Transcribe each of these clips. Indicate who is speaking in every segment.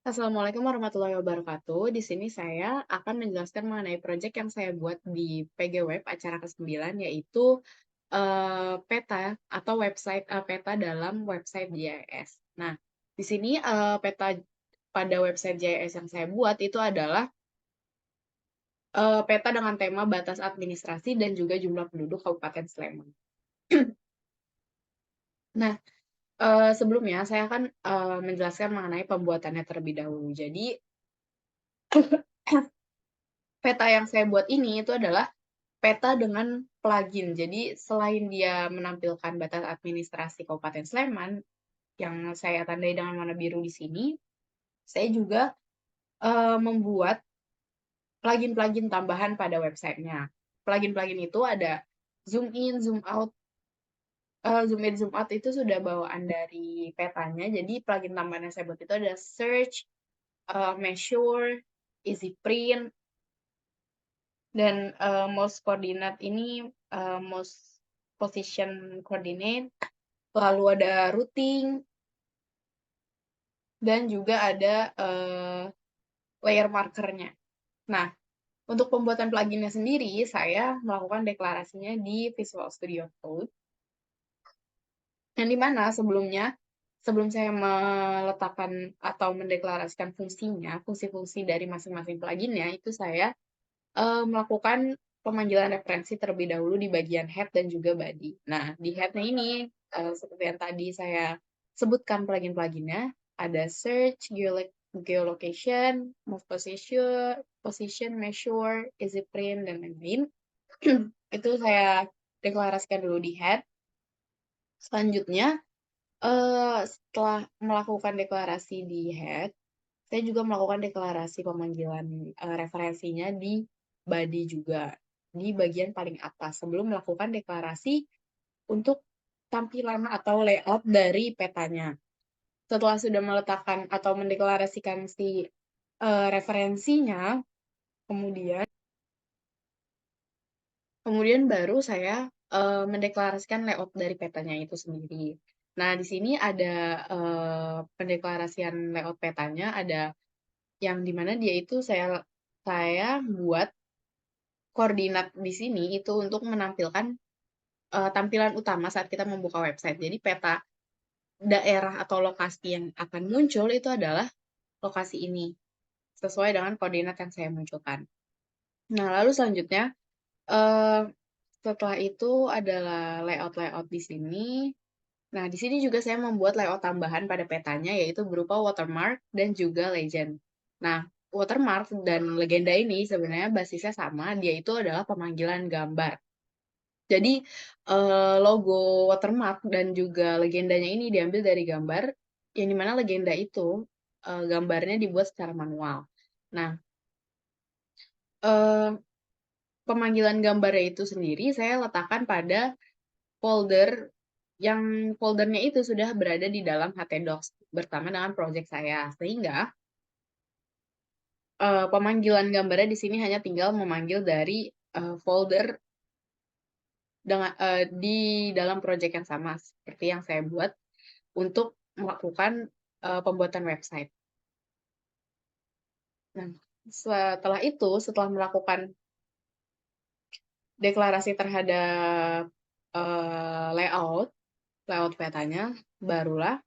Speaker 1: Assalamualaikum warahmatullahi wabarakatuh. Di sini saya akan menjelaskan mengenai proyek yang saya buat di PG Web acara ke-9 yaitu peta atau website peta dalam website GIS. Nah, di sini peta pada website GIS yang saya buat itu adalah peta dengan tema batas administrasi dan juga jumlah penduduk Kabupaten Sleman. Nah, sebelumnya saya akan menjelaskan mengenai pembuatannya terlebih dahulu. Jadi, peta yang saya buat ini itu adalah peta dengan plugin. Jadi selain dia menampilkan batas administrasi Kabupaten Sleman yang saya tandai dengan warna biru di sini, saya juga membuat plugin-plugin tambahan pada websitenya. Plugin-plugin itu ada zoom in, zoom out. Zoom in, zoom out itu sudah bawaan dari petanya. Jadi plugin tambahan yang saya buat itu ada search, measure, easy print, dan mouse coordinate ini mouse position coordinate, lalu ada routing, dan juga ada layer markernya. Nah, untuk pembuatan pluginnya sendiri, saya melakukan deklarasinya di Visual Studio Code, yang dimana sebelum saya meletakkan atau mendeklarasikan fungsinya, fungsi-fungsi dari masing-masing pluginnya, itu saya melakukan pemanggilan referensi terlebih dahulu di bagian head dan juga body. Nah, di head-nya ini, seperti yang tadi saya sebutkan plugin-pluginnya, ada search, geolocation, move position, measure, easy print, dan lain-lain. Itu saya deklarasikan dulu di head. Selanjutnya, setelah melakukan deklarasi di head, saya juga melakukan deklarasi pemanggilan referensinya di body juga, di bagian paling atas, sebelum melakukan deklarasi untuk tampilan atau layout dari petanya. Setelah sudah meletakkan atau mendeklarasikan si referensinya, kemudian baru saya mendeklarasikan layout dari petanya itu sendiri. Nah, di sini ada pendeklarasian layout petanya, ada yang dimana dia itu saya buat koordinat di sini itu untuk menampilkan tampilan utama saat kita membuka website. Jadi peta daerah atau lokasi yang akan muncul itu adalah lokasi ini, sesuai dengan koordinat yang saya munculkan. Nah, lalu selanjutnya, eee, setelah itu adalah layout-layout di sini. Nah, di sini juga saya membuat layout tambahan pada petanya, yaitu berupa watermark dan juga legend. Nah, watermark dan legenda ini sebenarnya basisnya sama, dia itu adalah pemanggilan gambar. Jadi, logo watermark dan juga legendanya ini diambil dari gambar, yang dimana legenda itu, gambarnya dibuat secara manual. Nah, eee, pemanggilan gambarnya itu sendiri saya letakkan pada folder yang foldernya itu sudah berada di dalam htdocs bersama dengan project saya. Sehingga, pemanggilan gambarnya di sini hanya tinggal memanggil dari, folder di dalam project yang sama seperti yang saya buat untuk melakukan, pembuatan website. Nah, setelah melakukan deklarasi terhadap, layout layout petanya, barulah,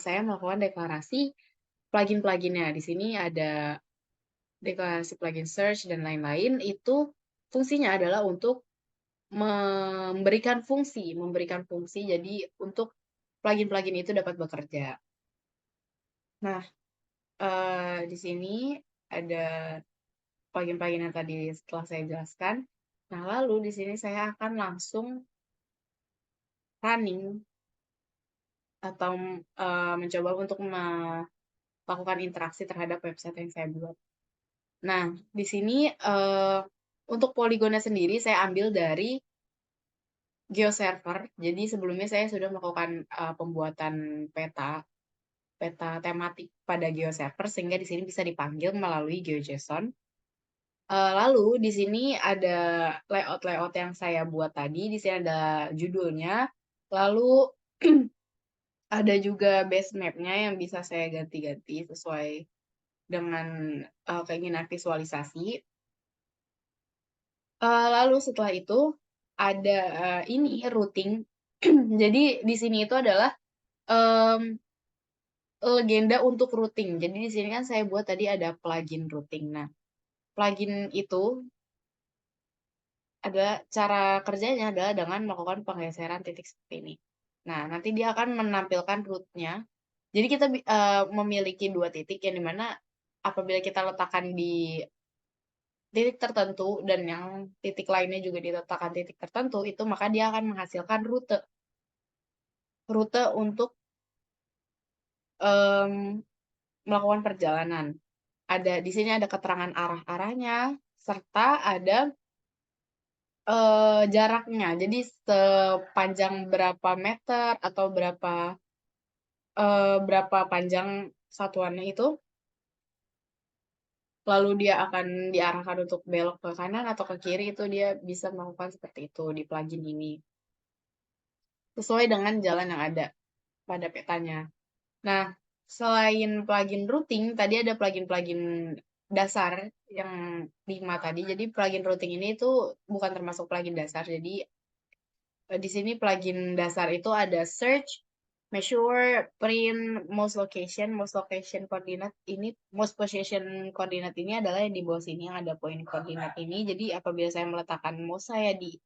Speaker 1: saya melakukan deklarasi plugin-pluginnya. Di sini ada deklarasi plugin search dan lain-lain, itu fungsinya adalah untuk memberikan fungsi jadi untuk plugin-plugin itu dapat bekerja. Nah, di sini ada plugin-plugin yang tadi setelah saya jelaskan. Nah, lalu di sini saya akan langsung running atau, mencoba untuk melakukan interaksi terhadap website yang saya buat. Nah, di sini, untuk poligonnya sendiri saya ambil dari GeoServer. Jadi sebelumnya saya sudah melakukan, pembuatan peta peta tematik pada GeoServer sehingga di sini bisa dipanggil melalui GeoJSON. Lalu di sini ada layout-layout yang saya buat tadi, di sini ada judulnya, lalu ada juga base map-nya yang bisa saya ganti-ganti sesuai dengan keinginan visualisasi. Lalu setelah itu ada ini routing. Jadi di sini itu adalah legenda untuk routing. Jadi di sini kan saya buat tadi ada plugin routing. Nah, plugin itu adalah cara kerjanya adalah dengan melakukan penggeseran titik seperti ini. Nah, nanti dia akan menampilkan root-nya. Jadi kita memiliki dua titik yang dimana apabila kita letakkan di titik tertentu dan yang titik lainnya juga diletakkan titik tertentu, itu maka dia akan menghasilkan rute. Rute untuk melakukan perjalanan. Di sini ada keterangan arah-arahnya, serta ada jaraknya. Jadi sepanjang berapa meter atau berapa panjang satuannya itu, lalu dia akan diarahkan untuk belok ke kanan atau ke kiri, itu dia bisa melakukan seperti itu di plugin ini. Sesuai dengan jalan yang ada pada petanya. Nah, selain plugin routing, tadi ada plugin-plugin dasar yang 5 tadi. Jadi plugin routing ini itu bukan termasuk plugin dasar. Jadi di sini plugin dasar itu ada search, measure, print, most location coordinate ini, most position coordinate ini adalah yang di bawah sini yang ada poin koordinat ini. Jadi apabila saya meletakkan mouse saya di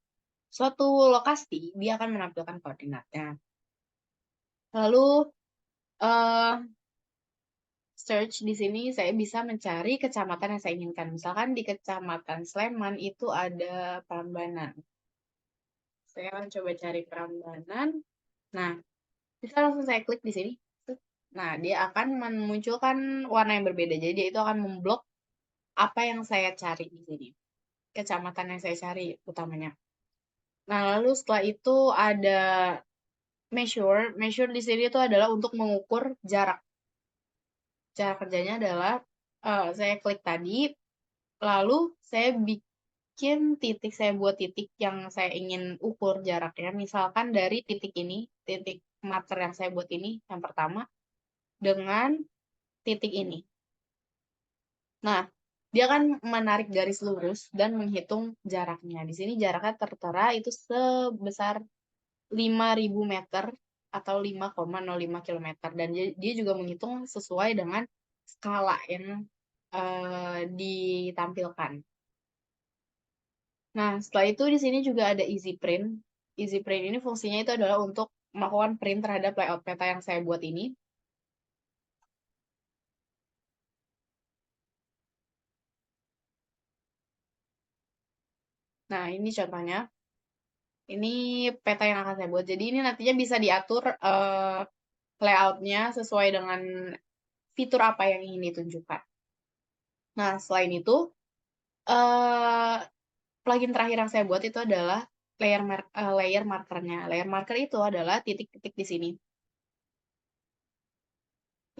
Speaker 1: suatu lokasi, dia akan menampilkan koordinatnya. Lalu uh, search di sini saya bisa mencari kecamatan yang saya inginkan. Misalkan di Kecamatan Sleman itu ada Prambanan. Saya akan coba cari Prambanan. Nah, bisa langsung saya klik di sini. Nah, dia akan memunculkan warna yang berbeda. Jadi dia itu akan memblok apa yang saya cari di sini. Kecamatan yang saya cari utamanya. Nah, lalu setelah itu ada measure. Measure di sini itu adalah untuk mengukur jarak. Cara kerjanya adalah saya klik tadi, lalu saya bikin titik, saya buat titik yang saya ingin ukur jaraknya. Misalkan dari titik ini, titik marker yang saya buat ini, yang pertama, dengan titik ini. Nah, dia akan menarik garis lurus dan menghitung jaraknya. Di sini jaraknya tertera itu sebesar 5.000 meter atau 5,05 km. Dan dia juga menghitung sesuai dengan skala yang ditampilkan. Nah, setelah itu di sini juga ada easy print. Easy print ini fungsinya itu adalah untuk melakukan print terhadap layout peta yang saya buat ini. Nah, ini contohnya. Ini peta yang akan saya buat. Jadi ini nantinya bisa diatur layoutnya sesuai dengan fitur apa yang ingin ditunjukkan. Nah, selain itu, plugin terakhir yang saya buat itu adalah layer markernya. Layer marker itu adalah titik-titik di sini.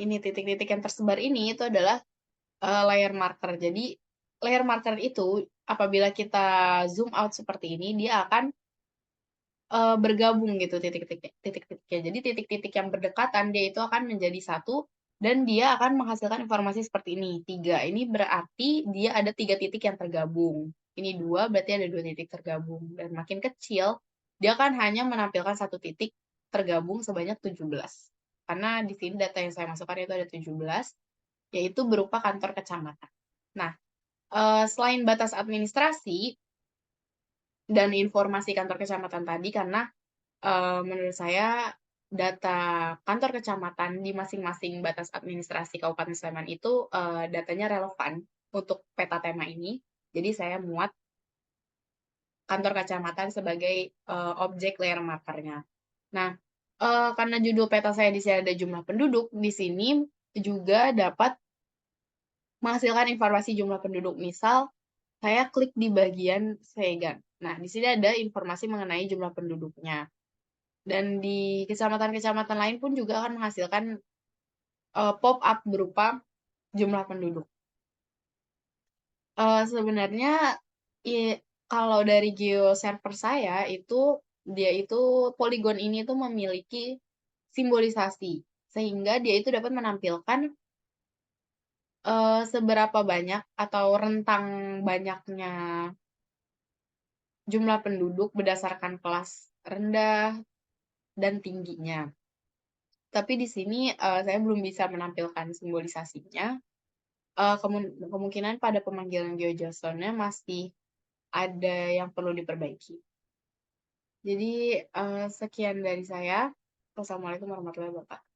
Speaker 1: Ini titik-titik yang tersebar ini itu adalah layer marker. Jadi layer marker itu apabila kita zoom out seperti ini, dia akan bergabung gitu titik-titiknya. Jadi titik-titik yang berdekatan dia itu akan menjadi satu dan dia akan menghasilkan informasi seperti ini. 3. Ini berarti dia ada 3 titik yang tergabung. Ini 2 berarti ada 2 titik tergabung. Dan makin kecil, dia akan hanya menampilkan satu titik tergabung sebanyak 17. Karena di sini data yang saya masukkan itu ada 17, yaitu berupa kantor kecamatan. Nah, selain batas administrasi dan informasi kantor kecamatan tadi, karena menurut saya data kantor kecamatan di masing-masing batas administrasi Kabupaten Sleman itu datanya relevan untuk peta tema ini. Jadi saya muat kantor kecamatan sebagai objek layer markernya. Nah, karena judul peta saya di sini ada jumlah penduduk, di sini juga dapat menghasilkan informasi jumlah penduduk. Misal, saya klik di bagian Segan. Nah, di sini ada informasi mengenai jumlah penduduknya. Dan di kecamatan-kecamatan lain pun juga akan menghasilkan pop-up berupa jumlah penduduk. Sebenarnya kalau dari geoserver saya itu dia itu poligon ini tuh memiliki simbolisasi sehingga dia itu dapat menampilkan seberapa banyak atau rentang banyaknya jumlah penduduk berdasarkan kelas rendah dan tingginya. Tapi di sini, saya belum bisa menampilkan simbolisasinya, kemungkinan pada pemanggilan GeoJSON-nya masih ada yang perlu diperbaiki. Jadi, sekian dari saya. Wassalamualaikum warahmatullahi wabarakatuh.